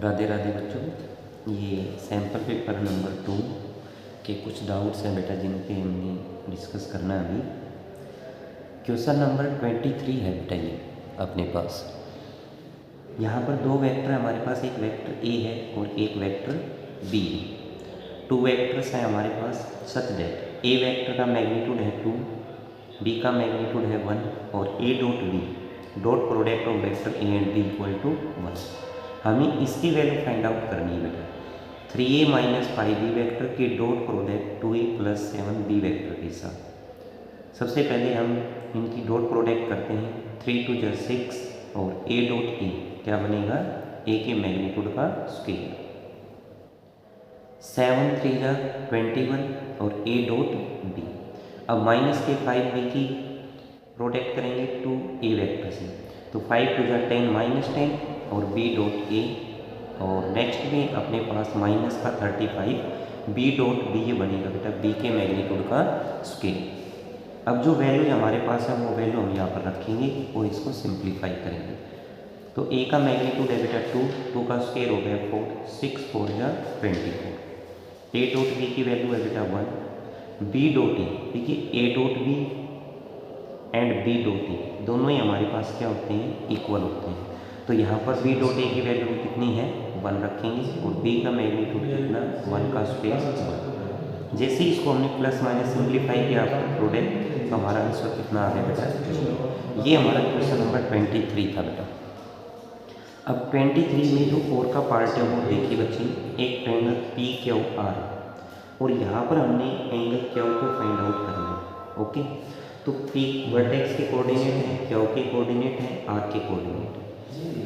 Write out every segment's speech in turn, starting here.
राधे राधे बच्चों। ये sample paper number 2 के कुछ डाउट्स हैं बेटा, जिनके हमने डिस्कस करना है अभी। क्वेश्चन नंबर 23 है बेटा ये अपने पास। यहाँ पर दो वेक्टर हमारे पास, एक वेक्टर ए है और एक वेक्टर बी है। टू वेक्टर्स हैं हमारे पास सच दैट ए वेक्टर का मैग्नीट्यूड है 2, बी का मैग्नीट्यूड है 1 और A dot B dot product of vector A and B equal to 1। हमें इसकी वैल्यू फाइंड आउट करनी है बेटा। 3a माइनस 5b वेक्टर के dot product 2a plus 7b vector के साथ। सबसे पहले हम इनकी डॉट प्रोडक्ट करते हैं। 3 2 जा 6 और a डॉट ए क्या बनेगा, a के मैग्नीट्यूड का स्क्वायर। 7 3 जा 21 और a डॉट b। अब माइनस के 5b की प्रोडक्ट करेंगे 2a वेक्टर से, तो 5 2 जा 10 माइनस 10 और b डॉट ए। और नेक्स्ट में अपने पास माइनस का 35 बी डॉट बी ये बनेगा बेटा बी के मैग्नीट्यूड का स्क्वायर। अब जो वैल्यू हमारे पास है वो वैल्यू हम यहाँ पर रखेंगे और इसको सिंप्लीफाई करेंगे। तो ए का मैग्नीट्यूड है बेटा 2 का स्क्वायर हो गया 4, 6 4 जा 24। ए डॉट बी की वैल्यू है बेटा 1। बी डॉट ए, देखिए A dot B and B dot A दोनों ही हमारे पास क्या होते हैं, इक्वल होते हैं। तो यहाँ पर बी डॉट ए की वैल्यू कितनी है, 1 रखेंगे और बी का मैग्नीट्यूड कितना, 1 का स्क्वायर 1। जैसे ही इसको हमने प्लस माइनस सिंप्लीफाई किया आपका प्रोडक्ट, तो हमारा आंसर कितना आ गया बेटा। ये हमारा क्वेश्चन नंबर 23 था बेटा। अब 23 में जो और का पार्ट है वो देखिए बच्चे, एक ट्रायंगल पी क्यू आर और यहाँ पर हमने एंगल क्यू को फाइंड आउट करना है। ओके, तो पी वर्टेक्स के कोऑर्डिनेट है, क्यू के कोऑर्डिनेट है, आर के कोऑर्डिनेट है।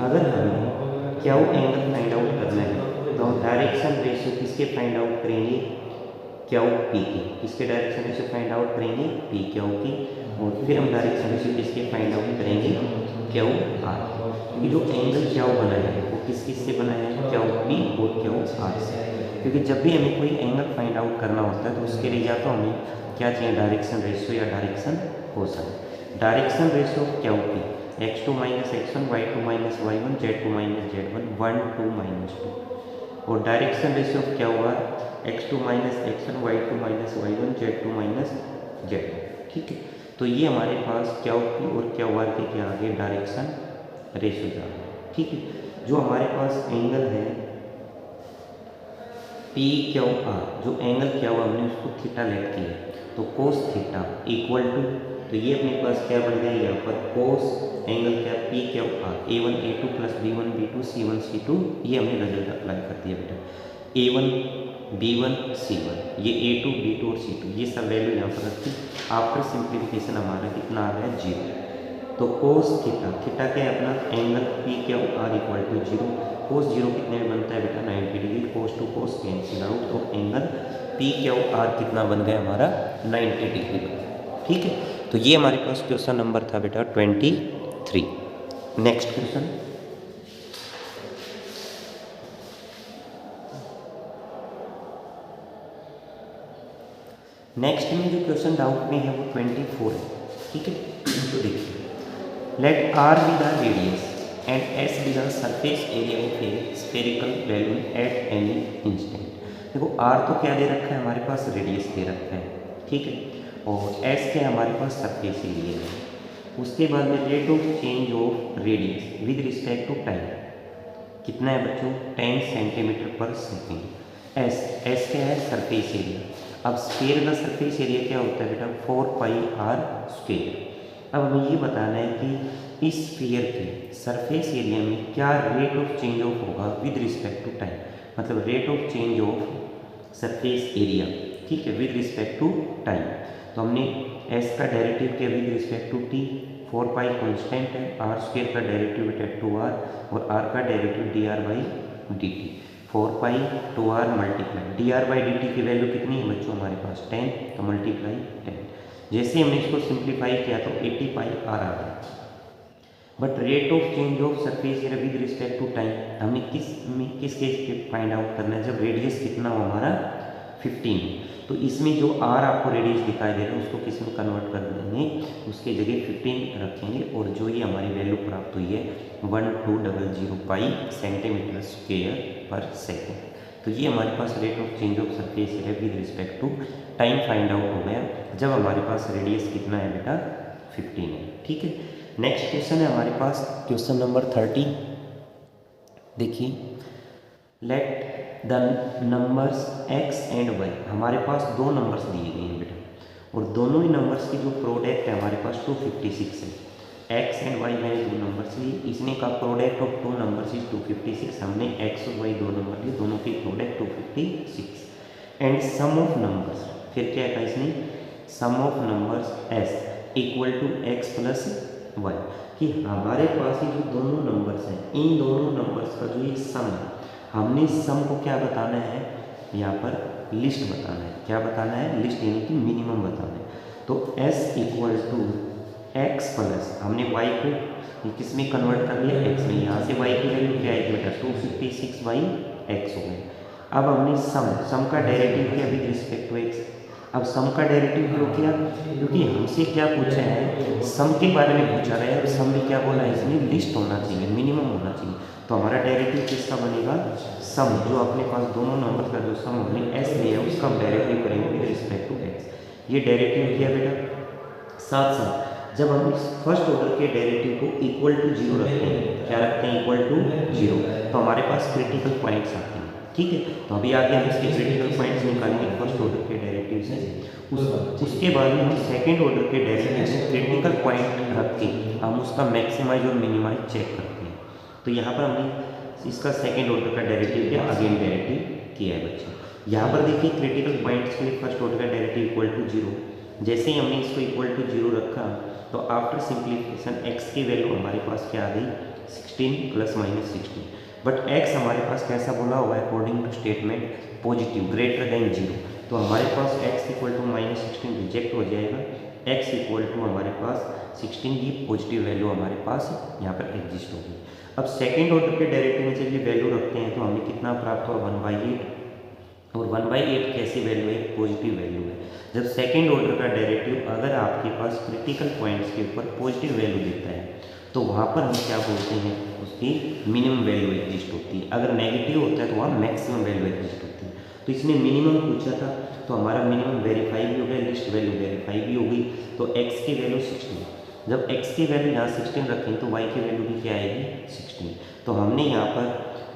अगर हमें क्यू एंगल फाइंड आउट करना है तो हम डायरेक्शन रेशियो किसके फाइंड आउट करेंगे, क्यू पी के। किसके डायरेक्शन रेशियो फाइंड आउट करेंगे, पी क्यू की। और फिर हम डायरेक्शन रेशियो किसके फाइंड आउट करेंगे, क्यू आर। क्योंकि जो एंगल क्यू बना है वो किस किस से बना है, क्यू पी और क्यू आर से। क्योंकि जब भी हमें कोई एंगल फाइंड आउट करना होता है तो उसके लिए या तो हमें क्या चाहिए, डायरेक्शन रेशियो या direction cosine. Direction ratio Q P x2 minus x1, y2 minus y1, z2 minus z1, 1 2 minus 2। और डायरेक्शन रेशियो क्या हुआ, x2 minus x1, y2 minus y1, z2 minus z1। ठीक है, तो ये हमारे पास क्या पी और क्या आर के क्या आगे डायरेक्शन रेशियो जा रहा है। ठीक है, जो हमारे पास एंगल है पी क्यू आर, जो एंगल क्या हुआ हमने उसको थीटा लेट किया, तो कोस थीटा इक्वल टू, तो ये अपने पास क्या बन गया यहाँ पर कोस एंगल क्या P Q are, a1 a2 plus b1 b2 c1 c2। ये हमने रिजल्ट अप्लाई कर दिया बेटा, a1 b1 c1, ये a2 b2 और c2 ये सब वैल्यू यहाँ पर रखी। आफ्टर सिंप्लीफिकेशन हमारा कितना आ गया 0। तो कोस थीटा, थीटा क्या है अपना angle P Q R equal to 0। Cos 0 कितने में बनता है बेटा, 90 degree. Cos to cos cancel out, तो एंगल पी क्यू आर कितना बन गया हमारा, 90 डिग्री बन गया। ठीक है, तो ये हमारे पास क्वेश्चन नंबर था बेटा 23। नेक्स्ट क्वेश्चन, नेक्स्ट में जो क्वेश्चन डाउट में है वो 24 है। ठीक है, तो देखिए, let R be the radius and S be the surface area of a spherical balloon at any instant. देखो आर तो क्या दे रखा है हमारे पास, रेडियस दे रखा है। ठीक है, और एस क्या हमारे पास सरफेस एरिया है। उसके बाद में rate of change of radius with respect to time कितना है बच्चों, 10 सेंटीमीटर पर सेकेंड। एस क्या है, सरफेस एरिया। अब स्फीयर का सरफेस एरिया क्या होता है बेटा, 4 पाई आर स्क्वायर। अब हमें ये बताना है कि इस स्फीयर के सरफेस एरिया में क्या रेट ऑफ चेंज ऑफ होगा विद रिस्पेक्ट टू टाइम, मतलब rate of change of surface area. ठीक है, विद रिस्पेक्ट टू टाइम। तो हमने एस का डेरिवेटिव किया with respect to T, 4 pi constant है, आर स्क्वायर का डेरिवेटिव है 2r और आर का derivative D R by D T. 4 pi 2r multiply D R by D T की वैल्यू कितनी है बच्चों हमारे पास 10, तो मल्टीप्लाई 10। जैसे हमने इसको सिंप्लीफाई किया तो 80 पाई आर आ गया। But rate of change of surface area with respect to time हमें किस केस पे फाइंड आउट करना है, जब रेडियस कितना हो हमारा 15। तो इसमें जो आर आपको रेडियस दिखाई दे रहा है उसको किस में कन्वर्ट कर देंगे, उसके जगह 15 रखेंगे और जो ये हमारी वैल्यू प्राप्त हुई है 1200 सेंटीमीटर स्क्वेयर पर सेकेंड। तो ये हमारे पास rate of change of surface है with respect to time find out हो गया जब हमारे पास रेडियस कितना है बेटा 15 है। ठीक है, नेक्स्ट क्वेश्चन है हमारे पास क्वेश्चन नंबर 30। देखिए, let the numbers x and y, हमारे पास दो नंबर्स दिए गए हैं बेटा और दोनों ही नंबर्स की जो प्रोडक्ट है हमारे पास 256 है। x एंड y मैंने दो नंबर्स लिए, इसने का product of two numbers is 256, हमने x और y दो नंबर लिए, दोनों की product 256 and sum of numbers, फिर क्या है इसने sum of numbers s equal to x plus y, कि हमारे पास ये जो दोनों नंबर्स हैं इन दोनों नंबर्स का जो ये सम है हमने सम को क्या बताना है, यहाँ पर लिस्ट बताना है। क्या बताना है, लिस्ट यानी कि मिनिमम बताना है। तो s equal to X plus, हमने y को किस में कन्वर्ट कर लिया, x में, यहाँ से y की वैल्यू क्या आएगी बेटा 256 बाई एक्स हो गई। अब हमने सम का डेरिवेटिव किया विद रिस्पेक्ट टू x। अब सम का डेरिवेटिव क्यों किया, क्योंकि हमसे क्या पूछा है, सम के बारे में पूछा रहा है। सम में क्या बोला है, इसमें लिस्ट होना चाहिए, मिनिमम होना चाहिए। तो हमारा डेरिवेटिव किसका बनेगा, सम, जो अपने पास दोनों नंबर का जो सम हमने s लिया है उसका हम डेरिवेटिव करेंगे विद रिस्पेक्ट टू x। ये डेरिवेटिव किया बेटा। साथ साथ जब हम फर्स्ट ऑर्डर के डेरिवेटिव को इक्वल टू 0 रखते हैं, क्या रखते हैं, इक्वल टू 0, तो हमारे पास क्रिटिकल पॉइंट्स आते हैं। ठीक है, तो अभी आगे हम इसके क्रिटिकल पॉइंट्स निकालेंगे फर्स्ट ऑर्डर के डेरिवेटिव से। उसके बाद में हम सेकेंड ऑर्डर के डेरिवेटिव से क्रिटिकल पॉइंट रख के हम उसका मैक्सिमाइज और मिनिमाइज चेक करते हैं। तो यहाँ पर हमने इसका सेकेंड ऑर्डर का डेरिवेटिव किया, अगेन डेरिवेटिव किया है बच्चे। यहाँ पर देखिए क्रिटिकल पॉइंट्स के लिए फर्स्ट ऑर्डर का डेरिवेटिव इक्वल टू 0, जैसे ही हमने इसको इक्वल टू 0 रखा तो आफ्टर सिंप्लीफिकेशन x की वैल्यू हमारे पास क्या आ गई 16 प्लस माइनस 16, बट x हमारे पास कैसा बोला हुआ है according to statement positive greater than 0, तो हमारे पास x equal to minus 16 reject हो जाएगा, x इक्वल टू हमारे पास 16 की पॉजिटिव वैल्यू हमारे पास यहाँ पर एग्जिस्ट होगी। अब सेकेंड ऑर्डर के डेरिवेटिव में जब ये वैल्यू रखते हैं तो हमें कितना प्राप्त हुआ 1/8, और 1/8 कैसी वैल्यू है, पॉजिटिव वैल्यू है। जब सेकेंड ऑर्डर का डेरिवेटिव अगर आपके पास क्रिटिकल पॉइंट्स के ऊपर पॉजिटिव वैल्यू देता है तो वहाँ पर हम क्या बोलते हैं, उसकी मिनिमम वैल्यू एग्जिस्ट होती है। अगर नेगेटिव होता है तो वहाँ मैक्सिमम वैल्यू एग्जिस्ट होती है। तो इसने मिनिमम पूछा था तो हमारा मिनिमम वेरीफाई भी हो गया, लिस्ट वैल्यू वेरीफाई भी हो गई। तो x की वैल्यू 16, जब x की वैल्यू यहाँ 16 रखें तो y की वैल्यू भी क्या आएगी 16। तो हमने यहाँ पर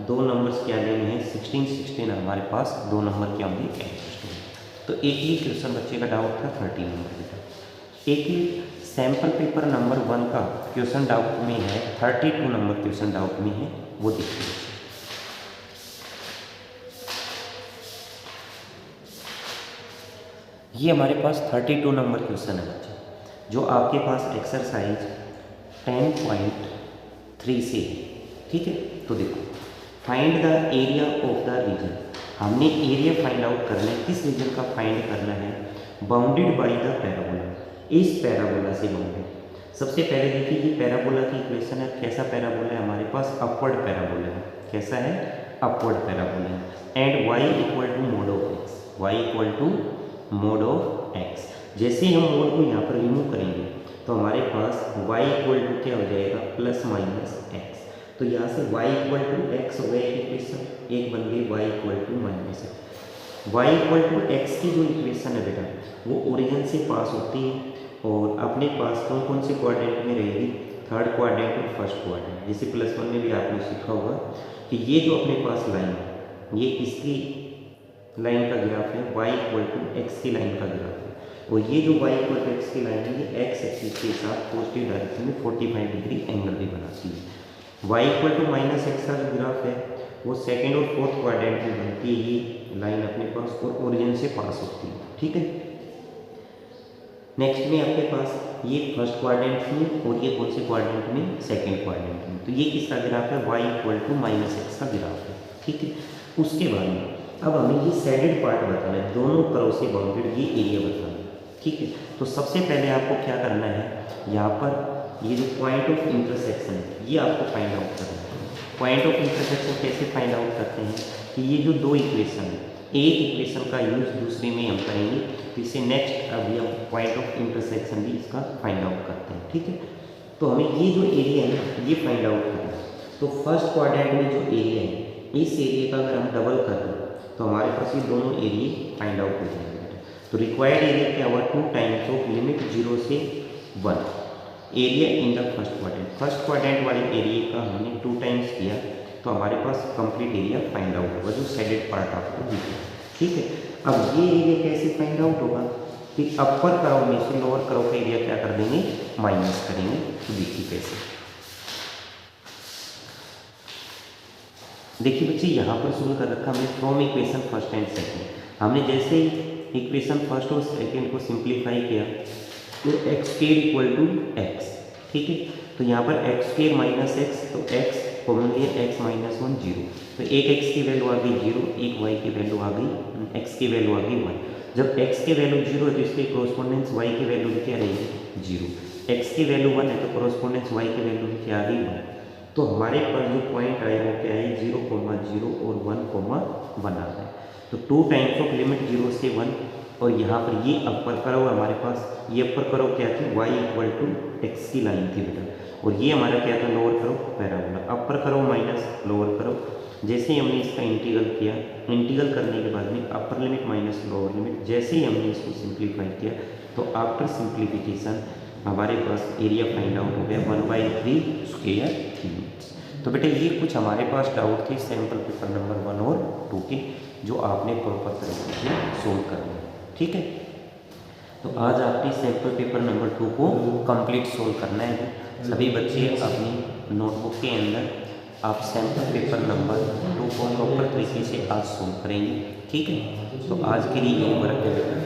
दो नंबर्स क्या लेने हैं 16 16, हमारे पास दो नंबर क्या होंगे एडजस्ट होंगे। तो एक ही क्वेश्चन बच्चे का डाउट था 30 नंबर बेटा। एक ही सैम्पल पेपर नंबर 1 का क्वेश्चन डाउट में है, 32 नंबर क्वेश्चन डाउट में है, वो देखिए। ये हमारे पास 32 नंबर क्वेश्चन है बच्चे, जो आपके पास एक्सरसाइज 10.3 से है। ठीक है, तो देखो find the area of the region, हमने एरिया फाइंड आउट करना है, किस रीजन का फाइंड करना है, बाउंडेड बाय द पैराबोला, इस पैराबोला से बाउंडेड। सबसे पहले देखिए ये पैराबोला की इक्वेशन है, कैसा पैराबोला है हमारे पास, अपवर्ड पैराबोला है। कैसा है, अपवर्ड पैराबोला है। And y equal to mod of x, y equal to mod of x। जैसे ही हम मोड को यहाँ पर रिमूव करेंगे तो हमारे पास y इक्वल टू क्या हो जाएगा प्लस माइनस x। तो यहाँ से y इक्वल टू x हो गया इक्वेशन, एक बन गई y equal to minus x। y equal to x की जो इक्वेशन है बेटा वो ओरिजिन से पास होती है और अपने पास कौन कौन से क्वाड्रेंट में रहेगी, थर्ड क्वाड्रेंट और फर्स्ट क्वाड्रेंट। जैसे +1 में भी आपने सीखा होगा कि ये जो अपने पास लाइन है ये किसकी लाइन का ग्राफ है, y इक्वल टू x की लाइन का ग्राफ है, और ये जो y इक्वल टू x की लाइन है ये x एक्सिस के साथ पॉजिटिव डायरेक्शन में 45 डिग्री एंगल भी बनाती है। y equal to minus X का जो ग्राफ है वो सेकेंड और फोर्थ क्वाड्रेंट में बनती है ये लाइन अपने पास और ओरिजिन से पास होती है। ठीक है, नेक्स्ट में आपके पास ये फर्स्ट क्वाड्रेंट में और ये कौन से क्वाड्रेंट में, सेकेंड क्वाड्रेंट में। तो ये किसका ग्राफ है, y equal to minus X का ग्राफ है। ठीक है, उसके बाद में अब हमें ये सैडेड पार्ट बताना है, दोनों तरह से बाउंडेड ये एरिया बताना है। ठीक है, तो सबसे पहले आपको क्या करना है, यहाँ पर ये जो पॉइंट ऑफ इंटरसेक्शन है ये आपको फाइंड आउट करना है। पॉइंट ऑफ इंटरसेक्शन कैसे फाइंड आउट करते हैं कि ये जो दो इक्वेशन है एक इक्वेशन का यूज दूसरे में हम करेंगे। तो इससे नेक्स्ट अभी हम पॉइंट ऑफ इंटरसेक्शन भी इसका फाइंड आउट करते हैं, ठीक है। तो हमें ये जो एरिया है ना ये फाइंड आउट करना है। तो फर्स्ट क्वाड्रेंट में जो एरिया है इस एरिया का अगर हम डबल कर दें तो हमारे पास ये दोनों एरिया फाइंड आउट हो जाएंगे। तो रिक्वायर्ड एरिया क्या हुआ, 2 टाइम्स ऑफ लिमिट 0 से 1 area in the first quadrant. First quadrant वाले एरिया का हमने 2 टाइम्स किया तो हमारे पास कंप्लीट एरिया फाइंड आउट होगा जो शेडेड पार्ट आपको दिखे, ठीक है। अब ये एरिया कैसे फाइंड आउट होगा कि अपर कर्व में से लोअर कर्व का एरिया क्या कर देंगे, माइनस करेंगे। तो देखिए कैसे, देखिए बच्चे यहाँ पर शुरू कर रखा हमने from equation first and second. हमने जैसे ही इक्वेशन फर्स्ट और सेकंड को सिंप्लीफाई किया तो X square equal to X, ठीक है। तो यहाँ पर एक्स स्क्वायर माइनस एक्स, तो एक्स कॉमन लिया, एक्स माइनस 1 0। तो एक एक्स की वैल्यू आ गई 0, एक वाई की वैल्यू आ गई, एक्स की वैल्यू आ गई 1। जब एक्स की वैल्यू 0 है तो इसके कॉरस्पॉन्डेंस वाई की वैल्यू क्या रहेगी 0। एक्स की वैल्यू 1 है तो कॉरस्पॉन्डेंस वाई की वैल्यू क्या आ गई 1। तो हमारे पास जो पॉइंट आए वो क्या है 0, 0 और 1, 1 आ गए। तो 2 टाइम्स ऑफ लिमिट 0 से 1 और यहाँ पर ये अपर करो हमारे पास, ये अपर करो क्या थी y इक्वल टू एक्स की लाइन थी बेटा, और ये हमारा क्या था लोअर करो पैराबोला। अपर करो माइनस लोअर करो, जैसे ही हमने इसका इंटीग्रल किया, इंटीग्रल करने के बाद में upper limit minus lower limit, जैसे ही हमने इसको सिंप्लीफाई किया तो आफ्टर सिंप्लीफिकेशन हमारे पास एरिया फाइंड आउट हो गया 1/3 स्क्वायर क्यूब। तो बेटा ये कुछ हमारे पास डाउट थे सैम्पल पेपर नंबर 1 और 2 के, जो आपने प्रॉपर तरीके से सोल्व करना है, ठीक है। तो आज आपने सैम्पल पेपर नंबर 2 को कंप्लीट सोल्व करना है। सभी बच्चे अपनी नोटबुक के अंदर आप सैम्पल पेपर नंबर 2 को प्रॉपर तरीके से आज सोल्व करेंगे, ठीक है। तो आज के लिए ये वर्क है बेटा।